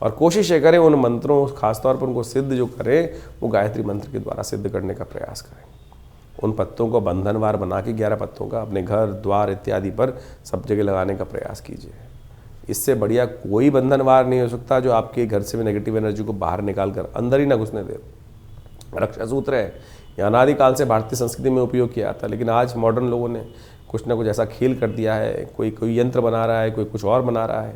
और कोशिश ये करें उन मंत्रों, खासतौर पर उनको सिद्ध जो करें वो गायत्री मंत्र के द्वारा सिद्ध करने का प्रयास करें। उन पत्तों को बंधनवार बना के 11 पत्तों का अपने घर द्वार इत्यादि पर सब जगह लगाने का प्रयास कीजिए। इससे बढ़िया कोई बंधनवार नहीं हो सकता जो आपके घर से भी नेगेटिव एनर्जी को बाहर निकाल कर अंदर ही ना घुसने दे। रक्षा सूत्र है, ये अनादिकाल से भारतीय संस्कृति में उपयोग किया जाता है, लेकिन आज मॉडर्न लोगों ने कुछ ना कुछ ऐसा खेल कर दिया है, कोई यंत्र बना रहा है, कोई कुछ और बना रहा है।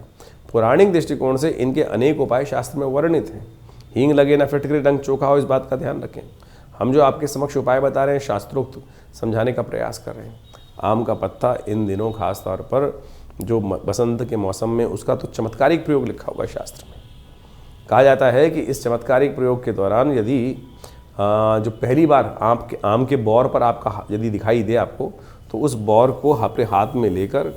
पौराणिक दृष्टिकोण से इनके अनेक उपाय शास्त्र में वर्णित हैं। हींग लगे ना फिटकरी, रंग चोखा हो, इस बात का ध्यान रखें। हम जो आपके समक्ष उपाय बता रहे हैं शास्त्रोक्त समझाने का प्रयास कर रहे हैं। आम का पत्ता इन दिनों खास तौर पर जो बसंत के मौसम में, उसका तो चमत्कारिक प्रयोग लिखा हुआ है शास्त्र में। कहा जाता है कि इस चमत्कारिक प्रयोग के दौरान यदि जो पहली बार आम के बौर पर आपका यदि दिखाई दे आपको, तो उस बौर को अपने हाथ में लेकर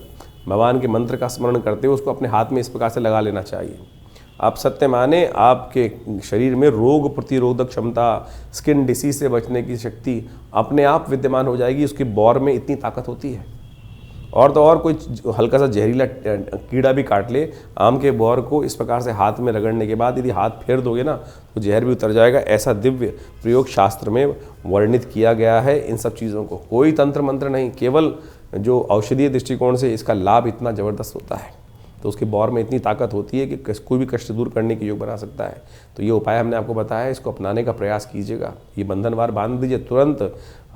भगवान के मंत्र का स्मरण करते हुए उसको अपने हाथ में इस प्रकार से लगा लेना चाहिए। आप सत्य माने, आपके शरीर में रोग प्रतिरोधक क्षमता, स्किन डिसीज से बचने की शक्ति अपने आप विद्यमान हो जाएगी। उसके बौर में इतनी ताकत होती है। और तो और कोई हल्का सा जहरीला कीड़ा भी काट ले, आम के बौर को इस प्रकार से हाथ में रगड़ने के बाद यदि हाथ फेर दोगे ना, तो जहर भी उतर जाएगा। ऐसा दिव्य प्रयोग शास्त्र में वर्णित किया गया है। इन सब चीज़ों को कोई तंत्र मंत्र नहीं, केवल जो औषधीय दृष्टिकोण से इसका लाभ इतना ज़बरदस्त होता है, तो उसके बौर में इतनी ताकत होती है कि कोई भी कष्ट दूर करने के योग बना सकता है। तो ये उपाय हमने आपको बताया है, इसको अपनाने का प्रयास कीजिएगा। ये बंधनवार बांध दीजिए तुरंत,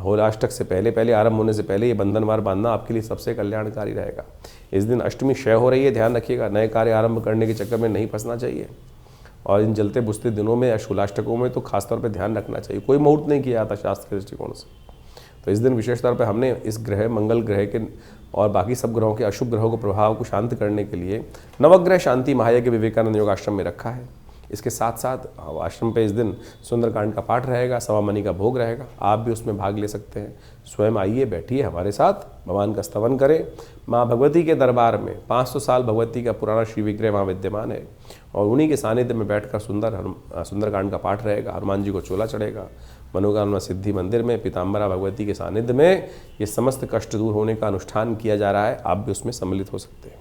होलाष्टक से पहले आरंभ होने से पहले ये बंधनवार बांधना आपके लिए सबसे कल्याणकारी रहेगा। इस दिन अष्टमी क्षय हो रही है, ध्यान रखिएगा। नए कार्य आरंभ करने के चक्कर में नहीं फंसना चाहिए। और इन जलते बुझते दिनों में, अष्टोलाष्टकों में तो खासतौर पर ध्यान रखना चाहिए। कोई मुहूर्त नहीं किया जाता शास्त्र के दृष्टिकोण से। तो इस दिन विशेष तौर पर हमने इस ग्रह, मंगल ग्रह के और बाकी सब ग्रहों के अशुभ ग्रहों को प्रभाव को शांत करने के लिए नवग्रह शांति महायज्ञ विवेकानंद योग आश्रम में रखा है। इसके साथ साथ आश्रम पे इस दिन सुंदरकांड का पाठ रहेगा, सवा मनी का भोग रहेगा। आप भी उसमें भाग ले सकते हैं। स्वयं आइए, बैठिए हमारे साथ, भगवान का स्तवन करें। माँ भगवती के दरबार में 500 साल भगवती का पुराना श्री विग्रह वहाँ विद्यमान है, और उन्हीं के सानिध्य में बैठकर सुंदरकांड का पाठ रहेगा। हनुमान जी को चोला चढ़ेगा। मनोकामना सिद्धि मंदिर में पीताम्बरा भगवती के सानिध्य में ये समस्त कष्ट दूर होने का अनुष्ठान किया जा रहा है। आप भी उसमें सम्मिलित हो सकते हैं।